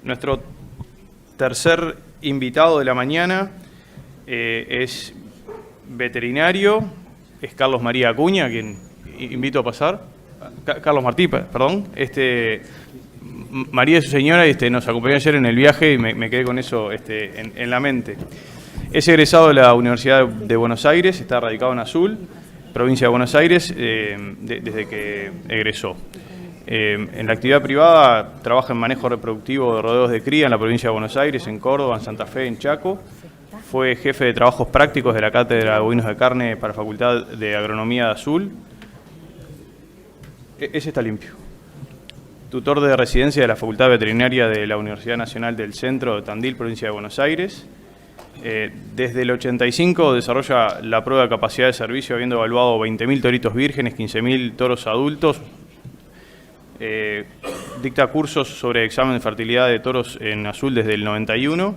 Nuestro tercer invitado de la mañana es veterinario, es Carlos María Acuña, a quien invito a pasar. Carlos Martí, perdón. María es su señora y nos acompañó ayer en el viaje y me quedé con eso en la mente. Es egresado de la Universidad de Buenos Aires, está radicado en Azul, provincia de Buenos Aires, desde que egresó. En la actividad privada trabaja en manejo reproductivo de rodeos de cría en la provincia de Buenos Aires, en Córdoba, en Santa Fe, en Chaco. Fue jefe de trabajos prácticos de la Cátedra de Bovinos de Carne para la Facultad de Agronomía de Azul. Ese está limpio. Tutor de residencia de la Facultad Veterinaria de la Universidad Nacional del Centro de Tandil, provincia de Buenos Aires. Desde el 85 desarrolla la prueba de capacidad de servicio, habiendo evaluado 20.000 toritos vírgenes, 15.000 toros adultos. Dicta cursos sobre examen de fertilidad de toros en Azul desde el 91.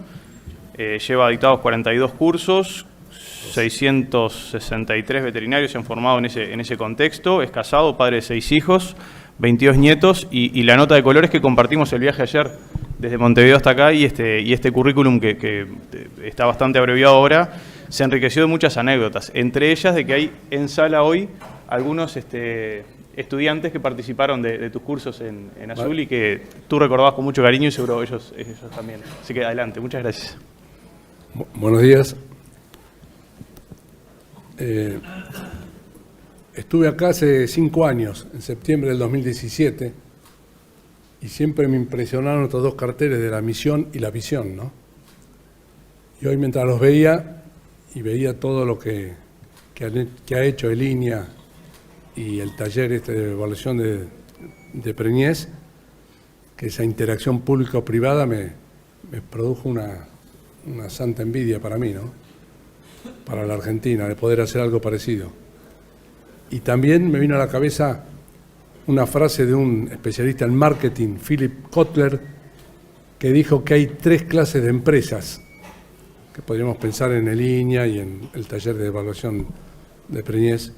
Lleva dictados 42 cursos, 663 veterinarios se han formado en ese contexto. Es casado, padre de 6 hijos, 22 nietos y la nota de colores que compartimos el viaje ayer desde Montevideo hasta acá y este currículum que está bastante abreviado ahora se enriqueció de muchas anécdotas, entre ellas de que hay en sala hoy algunos estudiantes que participaron de tus cursos en Azul y que tú recordabas con mucho cariño y seguro ellos también. Así que adelante, muchas gracias. Buenos días. Estuve acá hace 5 años, en septiembre del 2017, y siempre me impresionaron estos dos carteles de la misión y la visión, ¿no? Y hoy mientras los veía, y veía todo lo que ha hecho Elinia y el taller de evaluación de preñez, que esa interacción público-privada me produjo una santa envidia para mí, ¿no? Para la Argentina, de poder hacer algo parecido. Y también me vino a la cabeza una frase de un especialista en marketing, Philip Kotler, que dijo que hay 3 clases de empresas, que podríamos pensar en Elinia y en el taller de evaluación de preñez.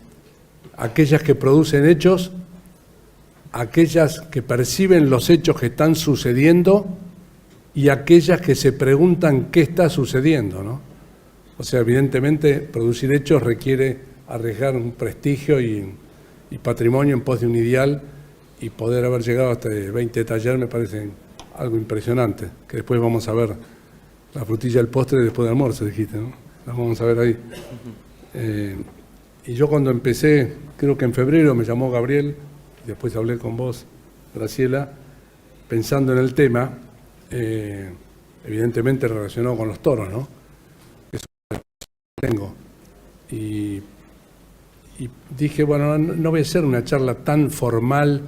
Aquellas que producen hechos, aquellas que perciben los hechos que están sucediendo y aquellas que se preguntan qué está sucediendo, ¿no? O sea, evidentemente, producir hechos requiere arriesgar un prestigio y patrimonio en pos de un ideal, y poder haber llegado hasta 20 talleres me parece algo impresionante, que después vamos a ver la frutilla del postre después del almuerzo, dijiste, ¿no? La vamos a ver ahí. Y yo cuando empecé, creo que en febrero me llamó Gabriel, después hablé con vos, Graciela, pensando en el tema, evidentemente relacionado con los toros, ¿no? Eso tengo. Y dije, bueno, no voy a hacer una charla tan formal,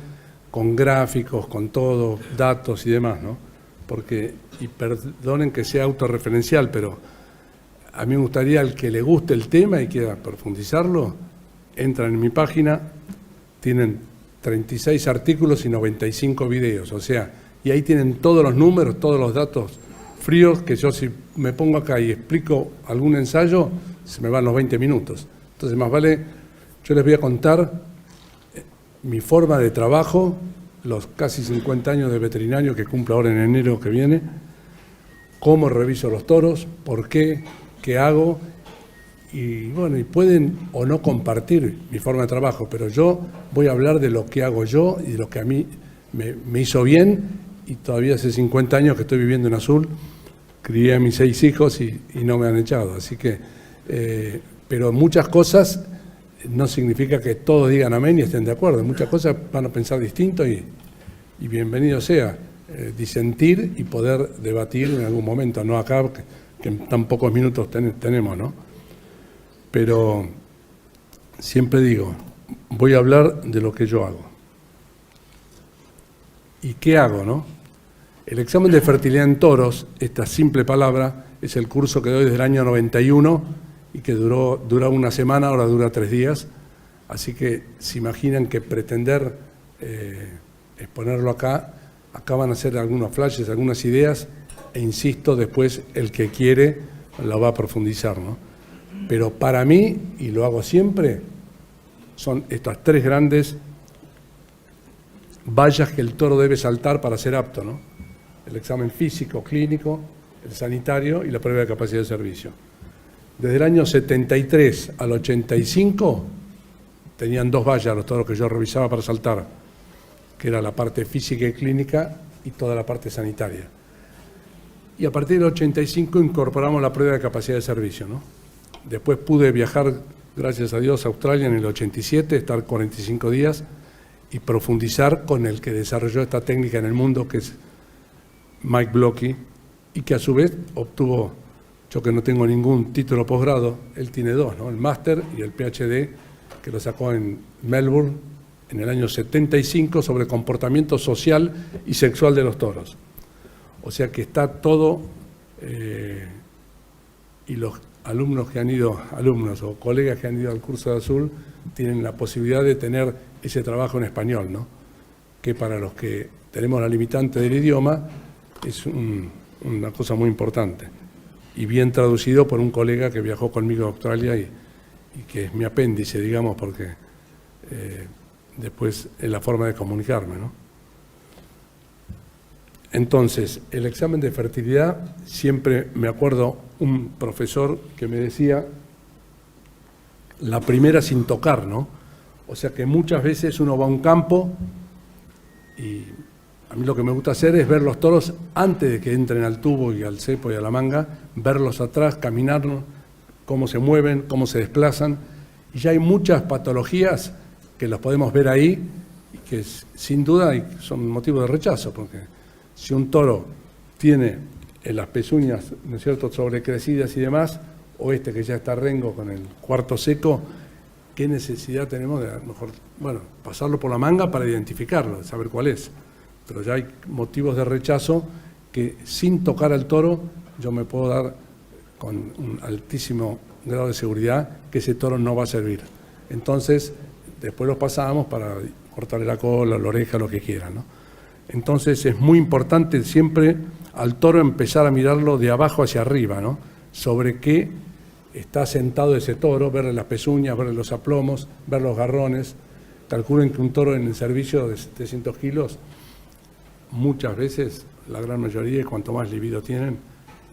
con gráficos, con todo, datos y demás, ¿no? Porque, y perdonen que sea autorreferencial, pero a mí me gustaría, al que le guste el tema y quiera profundizarlo, entran en mi página, tienen 36 artículos y 95 videos, o sea, y ahí tienen todos los números, todos los datos fríos, que yo si me pongo acá y explico algún ensayo, se me van los 20 minutos. Entonces, más vale, yo les voy a contar mi forma de trabajo, los casi 50 años de veterinario que cumplo ahora en enero que viene, cómo reviso los toros, por qué, qué hago, y bueno, y pueden o no compartir mi forma de trabajo, pero yo voy a hablar de lo que hago yo y de lo que a mí me hizo bien, y todavía hace 50 años que estoy viviendo en Azul, crié a mis 6 hijos y no me han echado, así que, pero muchas cosas no significa que todos digan amén y estén de acuerdo, muchas cosas van a pensar distinto y bienvenido sea disentir y poder debatir en algún momento, no acá, que en tan pocos minutos tenemos, ¿no? Pero siempre digo, voy a hablar de lo que yo hago. ¿Y qué hago, no? El examen de fertilidad en toros, esta simple palabra, es el curso que doy desde el año 91 y que dura una semana, ahora dura 3 días. Así que se imaginan que pretender exponerlo acá van a ser algunos flashes, algunas ideas, e insisto, después el que quiere lo va a profundizar, ¿no? Pero para mí, y lo hago siempre, son estas 3 grandes vallas que el toro debe saltar para ser apto, ¿no? el examen físico, clínico, el sanitario y la prueba de capacidad de servicio. Desde el año 73 al 85 tenían 2 vallas los toros que yo revisaba para saltar, que era la parte física y clínica y toda la parte sanitaria. Y a partir del 85 incorporamos la prueba de capacidad de servicio, ¿no? Después pude viajar, gracias a Dios, a Australia en el 87, estar 45 días y profundizar con el que desarrolló esta técnica en el mundo, que es Mike Blocky, y que a su vez obtuvo, yo que no tengo ningún título posgrado, él tiene 2, ¿no? El máster y el PhD, que lo sacó en Melbourne en el año 75 sobre comportamiento social y sexual de los toros. O sea que está todo, y los alumnos que han ido, alumnos o colegas que han ido al curso de Azul, tienen la posibilidad de tener ese trabajo en español, ¿no? Que para los que tenemos la limitante del idioma es una cosa muy importante. Y bien traducido por un colega que viajó conmigo a Australia y que es mi apéndice, digamos, porque después es la forma de comunicarme, ¿no? Entonces, el examen de fertilidad, siempre me acuerdo un profesor que me decía, la primera sin tocar, ¿no? O sea que muchas veces uno va a un campo y a mí lo que me gusta hacer es ver los toros antes de que entren al tubo y al cepo y a la manga, verlos atrás, caminar, cómo se mueven, cómo se desplazan. Y ya hay muchas patologías que las podemos ver ahí y que sin duda son motivo de rechazo, porque si un toro tiene las pezuñas, ¿no es cierto?, sobrecrecidas y demás, o este que ya está rengo con el cuarto seco, ¿qué necesidad tenemos de, a lo mejor, bueno, pasarlo por la manga para identificarlo, saber cuál es? Pero ya hay motivos de rechazo que sin tocar al toro yo me puedo dar con un altísimo grado de seguridad que ese toro no va a servir. Entonces, después los pasamos para cortarle la cola, la oreja, lo que quieran, ¿no? Entonces es muy importante siempre al toro empezar a mirarlo de abajo hacia arriba, ¿no? Sobre qué está sentado ese toro, verle las pezuñas, verle los aplomos, ver los garrones. Calculen que un toro en el servicio de 700 kilos, muchas veces, la gran mayoría, y cuanto más libido tienen,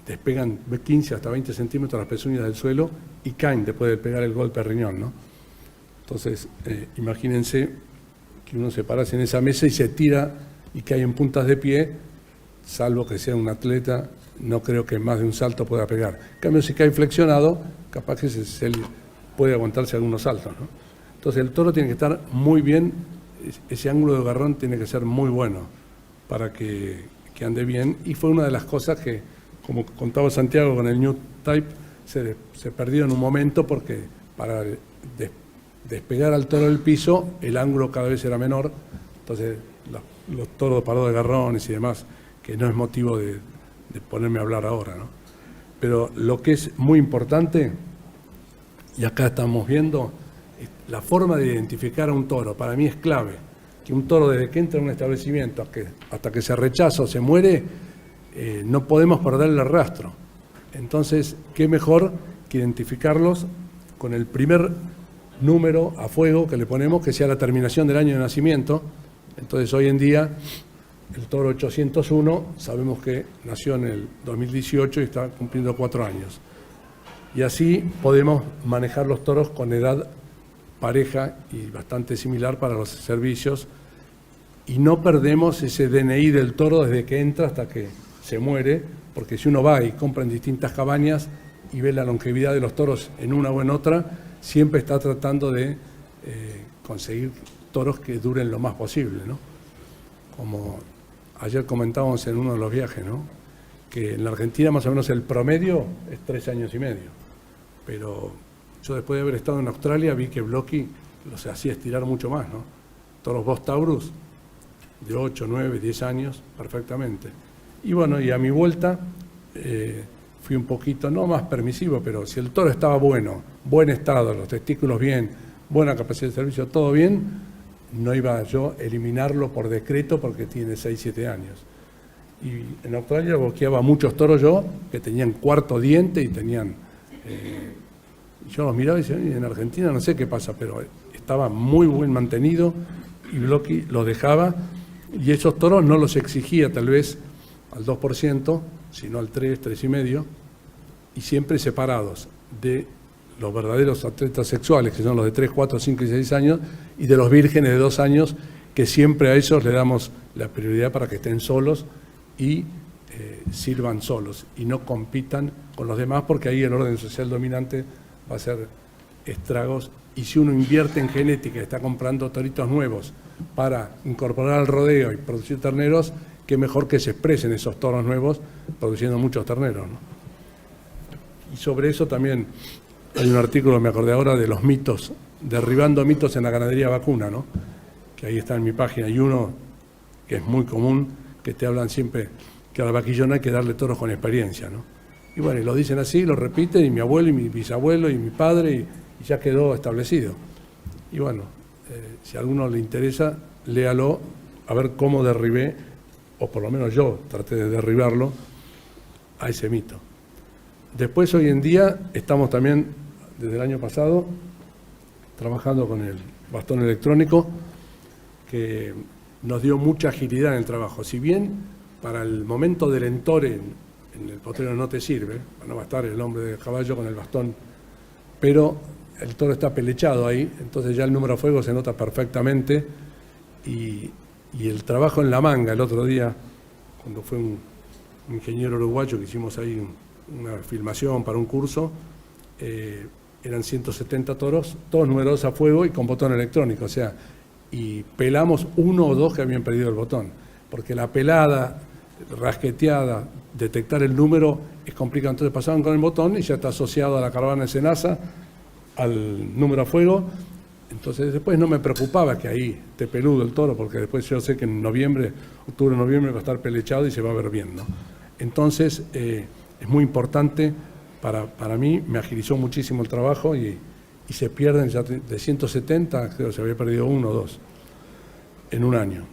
despegan 15 hasta 20 centímetros las pezuñas del suelo y caen después de pegar el golpe al riñón, ¿no? Entonces, imagínense que uno se para en esa mesa y se tira y cae en puntas de pie, salvo que sea un atleta, no creo que más de un salto pueda pegar. En cambio, si cae flexionado, capaz que se puede aguantarse algunos saltos, ¿no? Entonces, el toro tiene que estar muy bien, ese ángulo de garrón tiene que ser muy bueno para que ande bien. Y fue una de las cosas que, como contaba Santiago con el New Type, se perdió en un momento porque para despegar al toro del piso, el ángulo cada vez era menor. Entonces, los toros parados de garrones y demás, que no es motivo de ponerme a hablar ahora, ¿no? Pero lo que es muy importante, y acá estamos viendo, la forma de identificar a un toro, para mí es clave, que un toro desde que entra en un establecimiento hasta que se rechaza o se muere, no podemos perderle el rastro. Entonces, ¿qué mejor que identificarlos con el primer número a fuego que le ponemos, que sea la terminación del año de nacimiento? Entonces, hoy en día, el toro 801, sabemos que nació en el 2018 y está cumpliendo 4 años. Y así podemos manejar los toros con edad pareja y bastante similar para los servicios, y no perdemos ese DNI del toro desde que entra hasta que se muere, porque si uno va y compra en distintas cabañas y ve la longevidad de los toros en una o en otra, siempre está tratando de conseguir toros que duren lo más posible, ¿no? Como ayer comentábamos en uno de los viajes, ¿no?, que en la Argentina más o menos el promedio es 3 años y medio. Pero yo después de haber estado en Australia vi que Blocky los hacía estirar mucho más, ¿no? Toros Bos Taurus de 8, 9, 10 años perfectamente. Y bueno, y a mi vuelta fui un poquito, no más permisivo, pero si el toro estaba bueno, buen estado, los testículos bien, buena capacidad de servicio, todo bien, no iba yo a eliminarlo por decreto porque tiene 6, 7 años. Y en Australia boqueaba muchos toros yo que tenían cuarto diente y tenían... yo los miraba y decía, en Argentina no sé qué pasa, pero estaba muy buen mantenido y Blocky los dejaba, y esos toros no los exigía tal vez al 2%, sino al 3, 3,5%, y siempre separados de los verdaderos atletas sexuales, que son los de 3, 4, 5 y 6 años, y de los vírgenes de 2 años, que siempre a ellos le damos la prioridad para que estén solos y sirvan solos, y no compitan con los demás, porque ahí el orden social dominante va a hacer estragos. Y si uno invierte en genética y está comprando toritos nuevos para incorporar al rodeo y producir terneros, qué mejor que se expresen esos toros nuevos produciendo muchos terneros, ¿no? Y sobre eso también hay un artículo, me acordé ahora, de los mitos, derribando mitos en la ganadería vacuna, ¿no? Que ahí está en mi página. Hay uno que es muy común, que te hablan siempre que a la vaquillona hay que darle toros con experiencia, ¿no? Y bueno, y lo dicen así, lo repiten, y mi abuelo, y mi bisabuelo, y mi padre, y ya quedó establecido. Y bueno, si a alguno le interesa, léalo, a ver cómo derribé, o por lo menos yo traté de derribarlo, a ese mito. Después, hoy en día, estamos también, desde el año pasado, trabajando con el bastón electrónico, que nos dio mucha agilidad en el trabajo. Si bien para el momento del entore en el potrero no te sirve, no va a estar el hombre del caballo con el bastón, pero el toro está pelechado ahí, entonces ya el número a fuego se nota perfectamente, y el trabajo en la manga el otro día, cuando fue un ingeniero uruguayo que hicimos ahí una filmación para un curso, eran 170 toros, todos numerados a fuego y con botón electrónico, o sea, y pelamos 1 o 2 que habían perdido el botón, porque la pelada, rasqueteada, detectar el número es complicado. Entonces pasaban con el botón y ya está asociado a la caravana de cenaza, al número a fuego. Entonces después no me preocupaba que ahí esté peludo el toro, porque después yo sé que en noviembre, octubre, noviembre va a estar pelechado y se va a ver bien, ¿no? Entonces es muy importante, para mí me agilizó muchísimo el trabajo, y se pierden ya de 170, creo que se había perdido 1 o 2 en un año.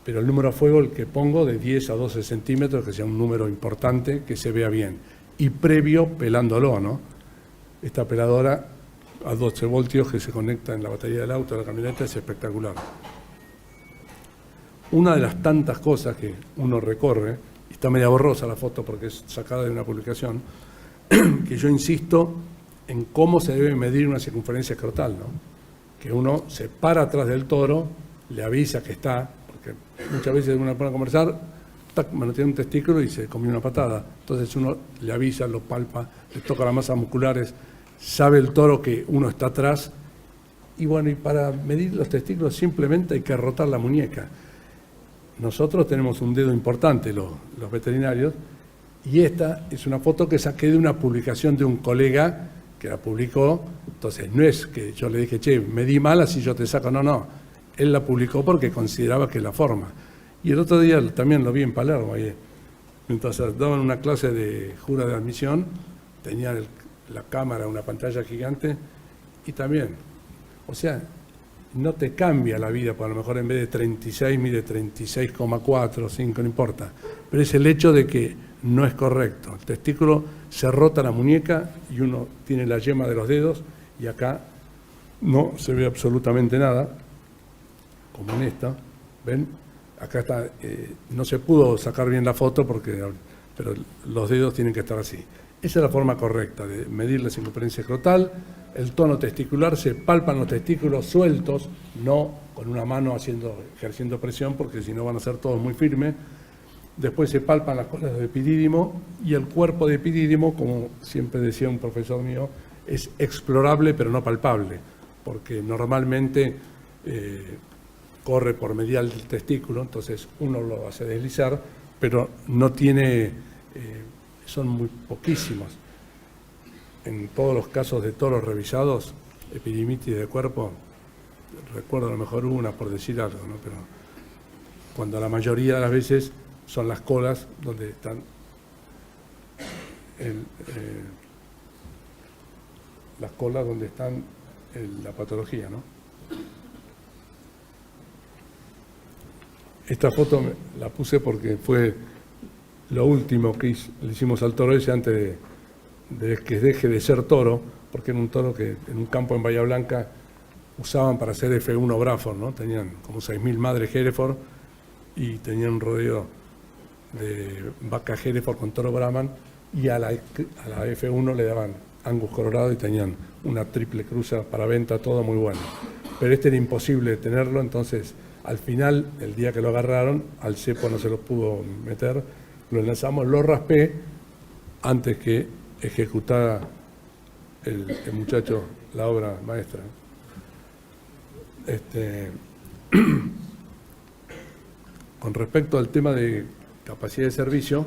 Pero el número a fuego, el que pongo, de 10 a 12 centímetros, que sea un número importante, que se vea bien. Y previo pelándolo, ¿no? Esta peladora a 12 voltios que se conecta en la batería del auto, de la camioneta, es espectacular. Una de las tantas cosas que uno recorre, y está media borrosa la foto porque es sacada de una publicación, que yo insisto en cómo se debe medir una circunferencia escrotal, ¿no? Que uno se para atrás del toro, le avisa que está, porque muchas veces uno pone a conversar, bueno, tiene un testículo y se comió una patada. Entonces uno le avisa, lo palpa, le toca las masas musculares, sabe el toro que uno está atrás. Y bueno, y para medir los testículos simplemente hay que rotar la muñeca. Nosotros tenemos un dedo importante, los veterinarios, y esta es una foto que saqué de una publicación de un colega que la publicó. Entonces no es que yo le dije, che, medí mal, así yo te saco, no. Él la publicó porque consideraba que es la forma. Y el otro día también lo vi en Palermo, ahí, mientras daban una clase de jura de admisión, tenía la cámara, una pantalla gigante, y también, o sea, no te cambia la vida, porque a lo mejor en vez de 36 mide 36,4, 5, no importa, pero es el hecho de que no es correcto. El testículo se rota la muñeca y uno tiene la yema de los dedos, y acá no se ve absolutamente nada, como en esta, ¿ven? Acá está, no se pudo sacar bien la foto, pero los dedos tienen que estar así. Esa es la forma correcta de medir la circunferencia escrotal. El tono testicular, se palpan los testículos sueltos, no con una mano ejerciendo presión, porque si no van a ser todos muy firmes. Después se palpan las colas de epidídimo, y el cuerpo de epidídimo, como siempre decía un profesor mío, es explorable pero no palpable, porque normalmente corre por medial del testículo, entonces uno lo hace deslizar, pero no tiene, son muy poquísimos. En todos los casos de toros revisados, epidimitis de cuerpo, recuerdo a lo mejor una, por decir algo, ¿no? Pero cuando la mayoría de las veces son las colas donde están las colas donde están la patología, ¿no? Esta foto la puse porque fue lo último que le hicimos al toro ese antes de que deje de ser toro, porque era un toro que en un campo en Bahía Blanca usaban para hacer F1 Braford, ¿no? Tenían como 6.000 madres Hereford y tenían un rodeo de vaca Hereford con toro Brahman, y a la F1 le daban Angus Colorado y tenían una triple cruza para venta, todo muy bueno. Pero este era imposible tenerlo, entonces al final, el día que lo agarraron, al cepo no se lo pudo meter, lo lanzamos, lo raspé antes que ejecutara el muchacho la obra maestra. Con respecto al tema de capacidad de servicio,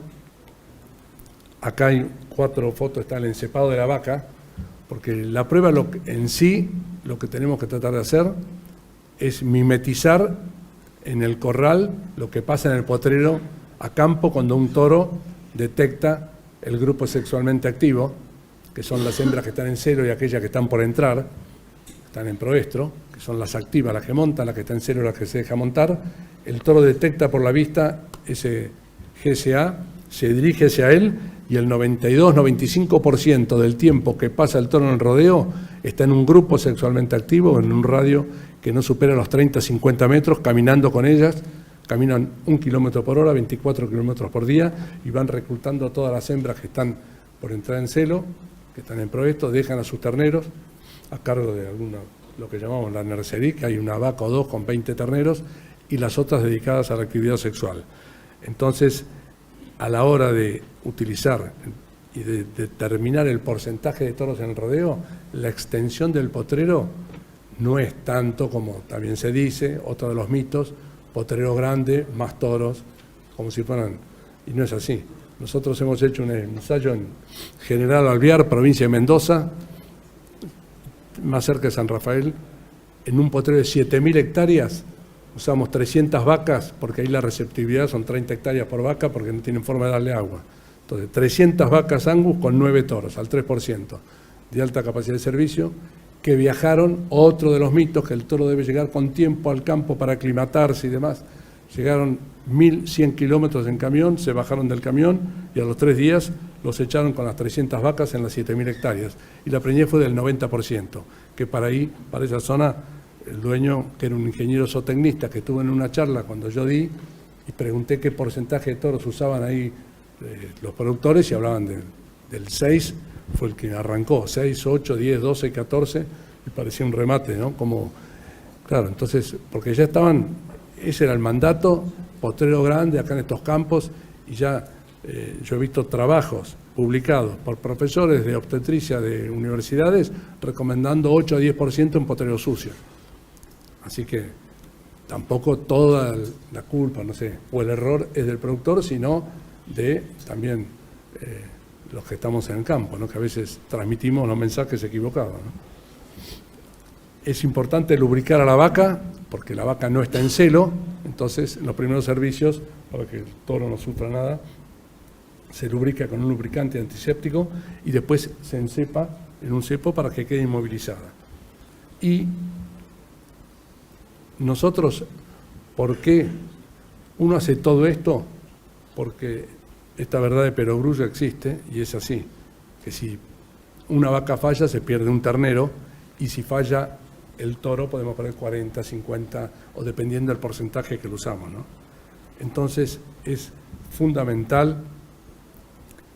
acá hay 4 fotos, está el encepado de la vaca, porque la prueba en sí, lo que tenemos que tratar de hacer es mimetizar en el corral lo que pasa en el potrero a campo cuando un toro detecta el grupo sexualmente activo, que son las hembras que están en celo y aquellas que están por entrar, están en proestro, que son las activas, las que montan, las que están en celo y las que se deja montar. El toro detecta por la vista ese GSA, se dirige hacia él y el 92-95% del tiempo que pasa el toro en el rodeo está en un grupo sexualmente activo, en un radio que no supera los 30-50 metros, caminando con ellas. Caminan 1 kilómetro por hora, 24 kilómetros por día, y van reclutando a todas las hembras que están por entrar en celo, que están en proesto, dejan a sus terneros a cargo de alguna, lo que llamamos la nursery, que hay una vaca o 2 con 20 terneros, y las otras dedicadas a la actividad sexual. Entonces, a la hora de utilizar y de determinar el porcentaje de toros en el rodeo, la extensión del potrero no es tanto como también se dice, otro de los mitos, potrero grande, más toros, como si fueran, y no es así. Nosotros hemos hecho un ensayo en General Alvear, provincia de Mendoza, más cerca de San Rafael, en un potrero de 7.000 hectáreas, usamos 300 vacas, porque ahí la receptividad son 30 hectáreas por vaca, porque no tienen forma de darle agua. Entonces, 300 vacas Angus con 9 toros, al 3%, de alta capacidad de servicio, que viajaron, otro de los mitos, que el toro debe llegar con tiempo al campo para aclimatarse y demás. Llegaron 1.100 kilómetros en camión, se bajaron del camión y a los 3 días los echaron con las 300 vacas en las 7.000 hectáreas. Y la preñez fue del 90%, que para esa zona, el dueño, que era un ingeniero zootecnista, que estuvo en una charla cuando yo di, y pregunté qué porcentaje de toros usaban ahí los productores, y hablaban del 6%, fue el que arrancó, 6, 8, 10, 12, 14, y parecía un remate, ¿no? Como, claro, entonces, porque ya estaban, ese era el mandato, potrero grande acá en estos campos, y ya yo he visto trabajos publicados por profesores de obstetricia de universidades recomendando 8 a 10% en potrero sucio. Así que tampoco toda la culpa, no sé, o el error es del productor, sino de también los que estamos en el campo, ¿no? Que a veces transmitimos los mensajes equivocados, ¿no? Es importante lubricar a la vaca, porque la vaca no está en celo, entonces los primeros servicios, para que el toro no sufra nada, se lubrica con un lubricante antiséptico y después se encepa en un cepo para que quede inmovilizada. Y nosotros, ¿por qué uno hace todo esto? Porque esta verdad de perogrullo existe y es así, que si una vaca falla se pierde un ternero, y si falla el toro podemos poner 40, 50 o dependiendo del porcentaje que lo usamos, ¿no? Entonces es fundamental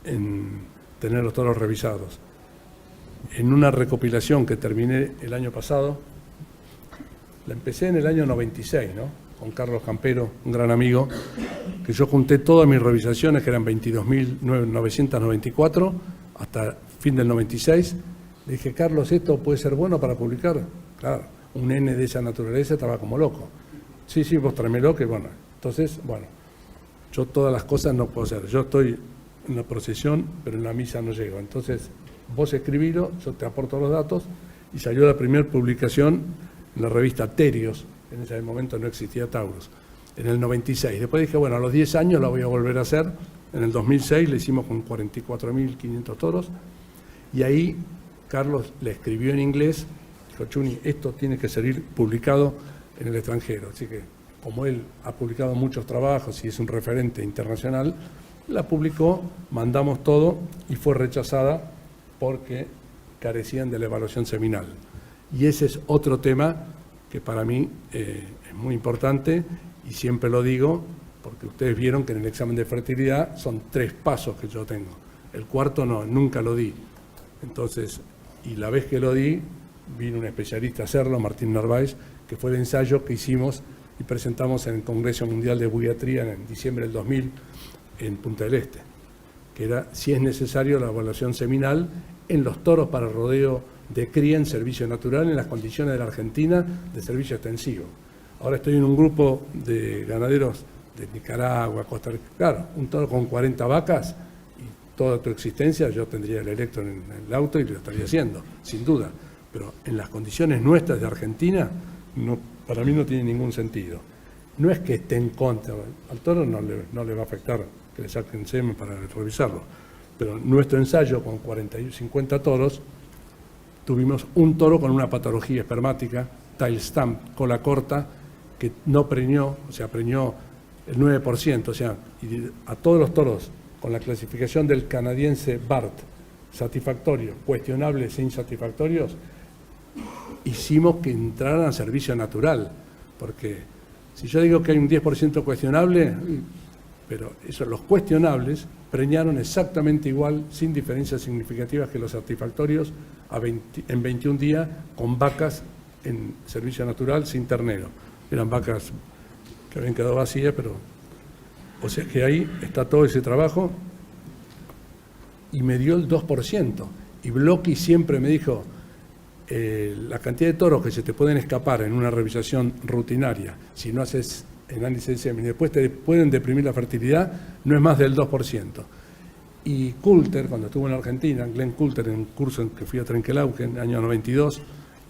en tener los toros revisados. En una recopilación que terminé el año pasado, la empecé en el año 96, ¿no? Con Carlos Campero, un gran amigo, que yo junté todas mis revisaciones, que eran 22.994, hasta fin del 96. Le dije, Carlos, ¿esto puede ser bueno para publicar? Claro, un N de esa naturaleza estaba como loco. Sí, vos tráemelo, que bueno. Entonces, bueno, yo todas las cosas no puedo hacer. Yo estoy en la procesión, pero en la misa no llego. Entonces, vos escribilo, yo te aporto los datos, y salió la primera publicación en la revista Terios. En ese momento no existía Taurus, en el 96. Después dije, bueno, a los 10 años la voy a volver a hacer. En el 2006 le hicimos con 44.500 toros, y ahí Carlos le escribió en inglés, dijo, Chuni, esto tiene que salir publicado en el extranjero. Así que, como él ha publicado muchos trabajos y es un referente internacional, la publicó, mandamos todo, y fue rechazada porque carecían de la evaluación seminal. Y ese es otro tema que para mí es muy importante, y siempre lo digo, porque ustedes vieron que en el examen de fertilidad son 3 pasos que yo tengo. El cuarto no, nunca lo di. Entonces, y la vez que lo di, vino un especialista a hacerlo, Martín Narváez, que fue el ensayo que hicimos y presentamos en el Congreso Mundial de Buiatría en diciembre del 2000 en Punta del Este, que era si es necesario la evaluación seminal en los toros para rodeo de cría en servicio natural en las condiciones de la Argentina de servicio extensivo. Ahora estoy en un grupo de ganaderos de Nicaragua, Costa Rica. Claro, un toro con 40 vacas y toda tu existencia, yo tendría el electro en el auto y lo estaría haciendo, sin duda. Pero en las condiciones nuestras de Argentina, no, para mí no tiene ningún sentido. No es que esté en contra, al toro no le va a afectar que le saquen semen para revisarlo, pero nuestro ensayo con 40 y 50 toros, tuvimos un toro con una patología espermática, tail stump, cola corta, que no preñó, o sea, preñó el 9%, o sea, y a todos los toros con la clasificación del canadiense BART, satisfactorio, cuestionables e insatisfactorios, hicimos que entraran a servicio natural, porque si yo digo que hay un 10% cuestionable, pero eso, los cuestionables preñaron exactamente igual, sin diferencias significativas que los satisfactorios, en 21 días, con vacas en servicio natural, sin ternero. Eran vacas que habían quedado vacías, pero... O sea que ahí está todo ese trabajo, y me dio el 2%. Y Blocky siempre me dijo, la cantidad de toros que se te pueden escapar en una revisación rutinaria, si no haces análisis de semen y después te pueden deprimir la fertilidad, no es más del 2%. Y Coulter, cuando estuvo en la Argentina, Glenn Coulter, en un curso en que fui a Trenquelauquen en el año 92,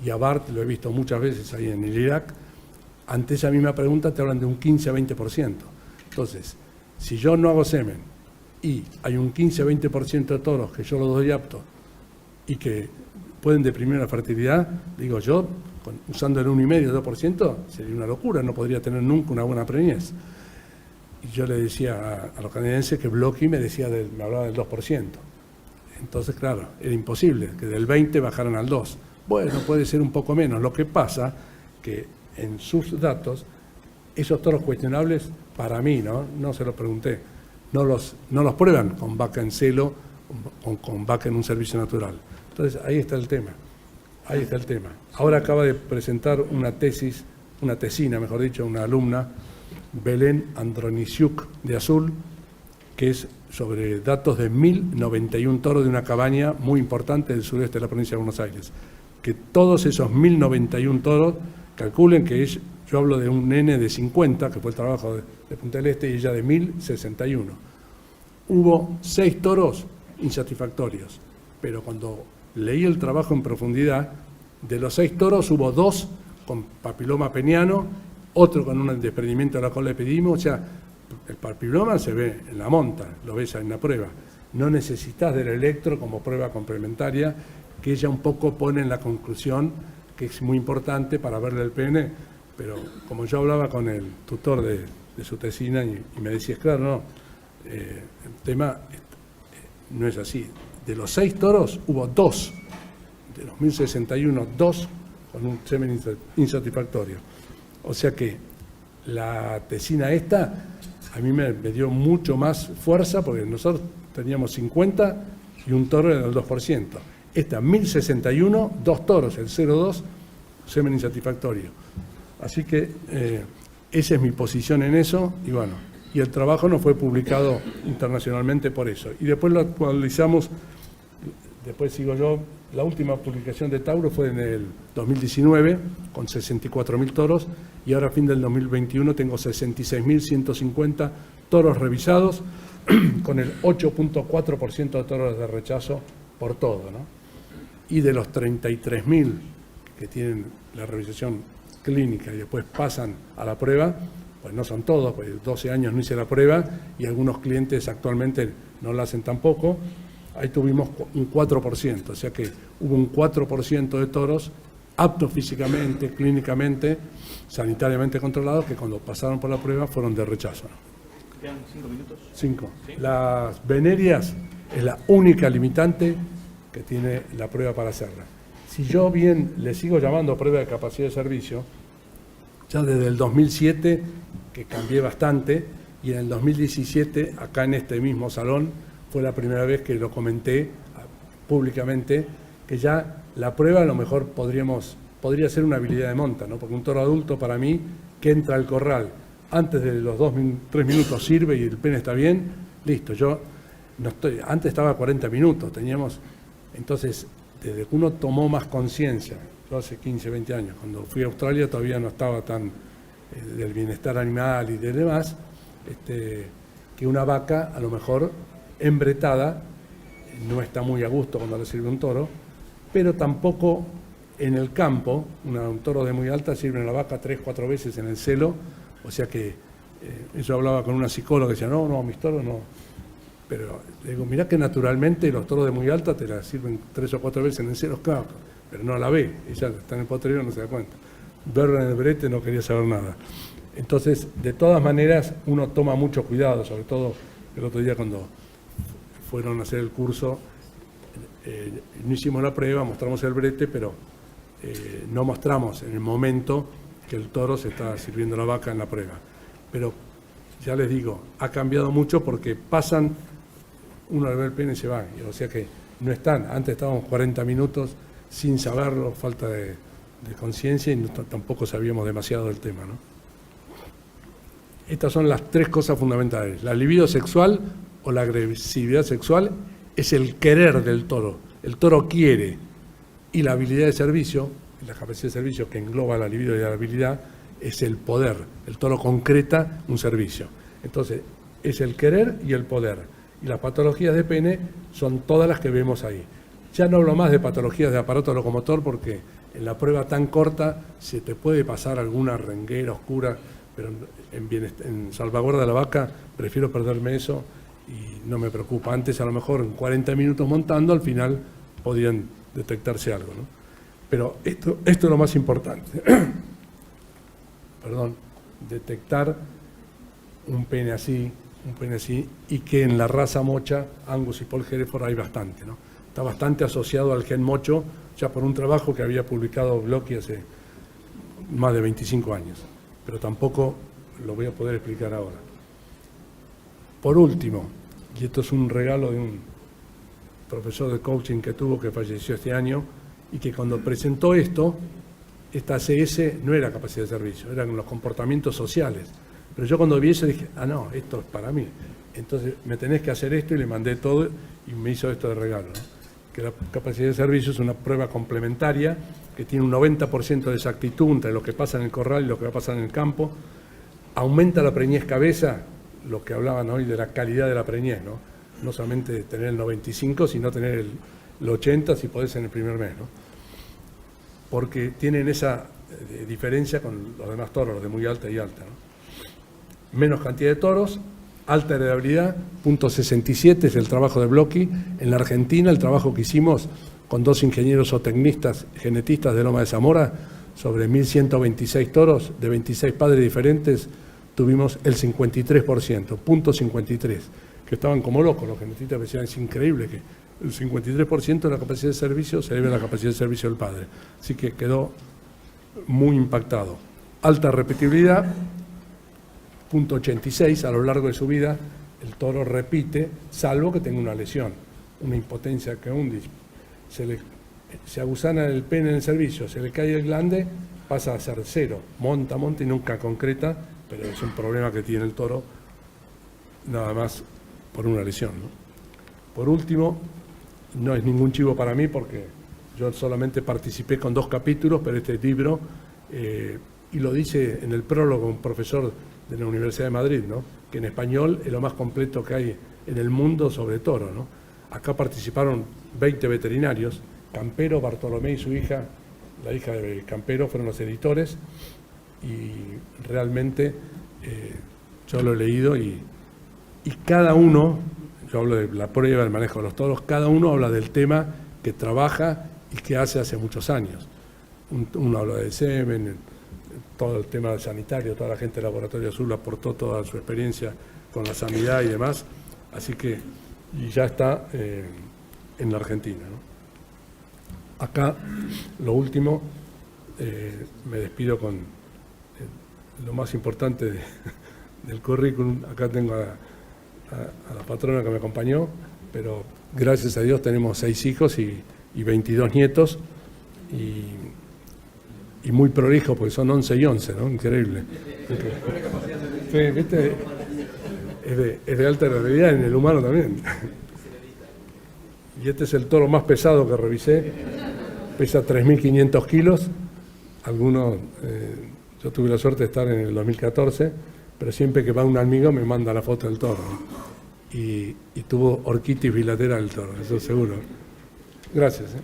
y a Bart lo he visto muchas veces ahí en el Irak, ante esa misma pregunta te hablan de un 15 a 20%. Entonces, si yo no hago semen y hay un 15 a 20% de toros que yo los doy apto y que pueden deprimir la fertilidad, digo yo, usando el 1,5, 2%, sería una locura, no podría tener nunca una buena preñez. Y yo le decía a los canadienses que Blocky me hablaba del 2%. Entonces, claro, era imposible que del 20 bajaran al 2. Bueno, puede ser un poco menos. Lo que pasa que en sus datos, esos toros cuestionables, para mí, no se lo pregunté, no los prueban con vaca en celo, con vaca en un servicio natural. Entonces, ahí está el tema. Ahí está el tema. Ahora acaba de presentar una tesina, mejor dicho, una alumna, Belén Andronisiuk de Azul, que es sobre datos de 1.091 toros de una cabaña muy importante del sureste de la provincia de Buenos Aires. Que todos esos 1.091 toros, calculen que yo hablo de un nene de 50, que fue el trabajo de Punta del Este, y ella de 1.061. Hubo 6 toros insatisfactorios, pero cuando leí el trabajo en profundidad, de los 6 toros hubo 2 con papiloma peniano, otro con un desprendimiento de la cola epidimo, o sea, el papiloma se ve en la monta, lo ves en la prueba. No necesitas del electro como prueba complementaria, que ella un poco pone en la conclusión, que es muy importante para verle el pene, pero como yo hablaba con el tutor de su tesina y me decía, claro, no, el tema no es así. De los 6 toros hubo 2, de los 1.061, 2 con un semen insatisfactorio. O sea que la tesina esta a mí me dio mucho más fuerza, porque nosotros teníamos 50 y un toro era del 2%. Esta 1.061, 2 toros, el 0,2, semen insatisfactorio. Así que esa es mi posición en eso, y bueno, y el trabajo no fue publicado internacionalmente por eso. Y después lo actualizamos, después sigo yo, la última publicación de Tauro fue en el 2019, con 64.000 toros, y ahora a fin del 2021 tengo 66.150 toros revisados, con el 8.4% de toros de rechazo por todo, ¿no? Y de los 33.000 que tienen la revisación clínica y después pasan a la prueba, pues no son todos, pues 12 años no hice la prueba y algunos clientes actualmente no la hacen tampoco. Ahí tuvimos un 4%, o sea que hubo un 4% de toros aptos físicamente, clínicamente, sanitariamente controlados, que cuando pasaron por la prueba fueron de rechazo, ¿no? ¿Quedan 5 minutos? 5. ¿Sí? Las venerias es la única limitante que tiene la prueba para hacerla. Si yo bien le sigo llamando prueba de capacidad de servicio, ya desde el 2007, que cambié bastante, y en el 2017, acá en este mismo salón, fue la primera vez que lo comenté públicamente, que ya la prueba a lo mejor podría ser una habilidad de monta, ¿no? Porque un toro adulto para mí, que entra al corral antes de los 3 minutos sirve y el pene está bien, listo. Yo no estoy, antes estaba 40 minutos, entonces, desde que uno tomó más conciencia, yo hace 15, 20 años, cuando fui a Australia todavía no estaba tan del bienestar animal y de demás, que una vaca a lo mejor embretada no está muy a gusto cuando le sirve un toro, pero tampoco en el campo, un toro de muy alta sirve a la vaca 3, 4 veces en el celo, o sea que yo hablaba con una psicóloga que decía, no, mis toros no, pero le digo, mirá que naturalmente los toros de muy alta te la sirven 3 o 4 veces en el celo, claro, pero no la ve, ella está en el potrero y no se da cuenta. Verla en el brete no quería saber nada. Entonces, de todas maneras, uno toma mucho cuidado, sobre todo el otro día cuando fueron a hacer el curso, no hicimos la prueba, mostramos el brete, pero no mostramos en el momento que el toro se está sirviendo la vaca en la prueba. Pero ya les digo, ha cambiado mucho porque pasan, uno le ve el pene y se va, o sea que no están, antes estábamos 40 minutos sin saberlo, falta de conciencia y tampoco sabíamos demasiado del tema, ¿no? Estas son las 3 cosas fundamentales. La libido sexual o la agresividad sexual es el querer del toro. El toro quiere. Y la habilidad de servicio, la capacidad de servicio que engloba la libido y la habilidad, es el poder. El toro concreta un servicio. Entonces, es el querer y el poder. Y las patologías de pene son todas las que vemos ahí. Ya no hablo más de patologías de aparato locomotor porque en la prueba tan corta se te puede pasar alguna renguera oscura, pero en salvaguarda de la vaca prefiero perderme eso y no me preocupa. Antes a lo mejor en 40 minutos montando, al final podían detectarse algo, ¿no? Pero esto es lo más importante. Perdón, detectar un pene así, y que en la raza mocha, Angus y Paul Hereford, hay bastante, ¿no? Está bastante asociado al gen mocho, ya por un trabajo que había publicado Blocky hace más de 25 años, pero tampoco lo voy a poder explicar ahora. Por último, y esto es un regalo de un profesor de coaching que tuvo, que falleció este año, y que cuando presentó esta ACS no era capacidad de servicio, eran los comportamientos sociales. Pero yo cuando vi eso dije, no, esto es para mí. Entonces me tenés que hacer esto y le mandé todo y me hizo esto de regalo, ¿no? Que la capacidad de servicio es una prueba complementaria que tiene un 90% de exactitud entre lo que pasa en el corral y lo que va a pasar en el campo. Aumenta la preñez cabeza, lo que hablaban hoy de la calidad de la preñez, ¿no? No solamente tener el 95, sino tener el 80 si podés en el primer mes, ¿no? Porque tienen esa diferencia con los demás toros, los de muy alta y alta, ¿no? Menos cantidad de toros, alta heredabilidad, .67 es el trabajo de Blocky. En la Argentina, el trabajo que hicimos con 2 ingenieros o tecnistas, genetistas de Loma de Zamora, sobre 1.126 toros, de 26 padres diferentes, tuvimos el 53%, .53, que estaban como locos los genetistas, decían, es increíble que el 53% de la capacidad de servicio se debe a la capacidad de servicio del padre. Así que quedó muy impactado. Alta repetibilidad, .86, a lo largo de su vida, el toro repite, salvo que tenga una lesión, una impotencia que hunde. Se agusana el pene en el servicio, se le cae el glande, pasa a ser 0, monta y nunca concreta, pero es un problema que tiene el toro, nada más por una lesión, ¿no? Por último, no es ningún chivo para mí porque yo solamente participé con 2 capítulos, pero este libro, y lo dice en el prólogo un profesor de la Universidad de Madrid, ¿no? Que en español es lo más completo que hay en el mundo sobre toro, ¿no? Acá participaron 20 veterinarios, Campero, Bartolomé y su hija, la hija de Campero, fueron los editores, y realmente yo lo he leído y cada uno, yo hablo de la prueba, del manejo de los toros, cada uno habla del tema que trabaja y que hace muchos años. Uno habla de semen, todo el tema sanitario, toda la gente del Laboratorio Azul aportó toda su experiencia con la sanidad y demás, así que y ya está en la Argentina, ¿no? Acá, lo último, me despido con lo más importante del currículum. Acá tengo a la patrona que me acompañó, pero gracias a Dios tenemos 6 hijos y 22 nietos, y muy prolijos porque son 11 y 11, ¿no? Increíble. Sí, ¿viste? Es de alta realidad en el humano también. Y este es el toro más pesado que revisé, pesa 3.500 kilos, algunos, yo tuve la suerte de estar en el 2014, pero siempre que va un amigo me manda la foto del toro, ¿no? Y tuvo orquitis bilateral el toro, eso seguro. Gracias.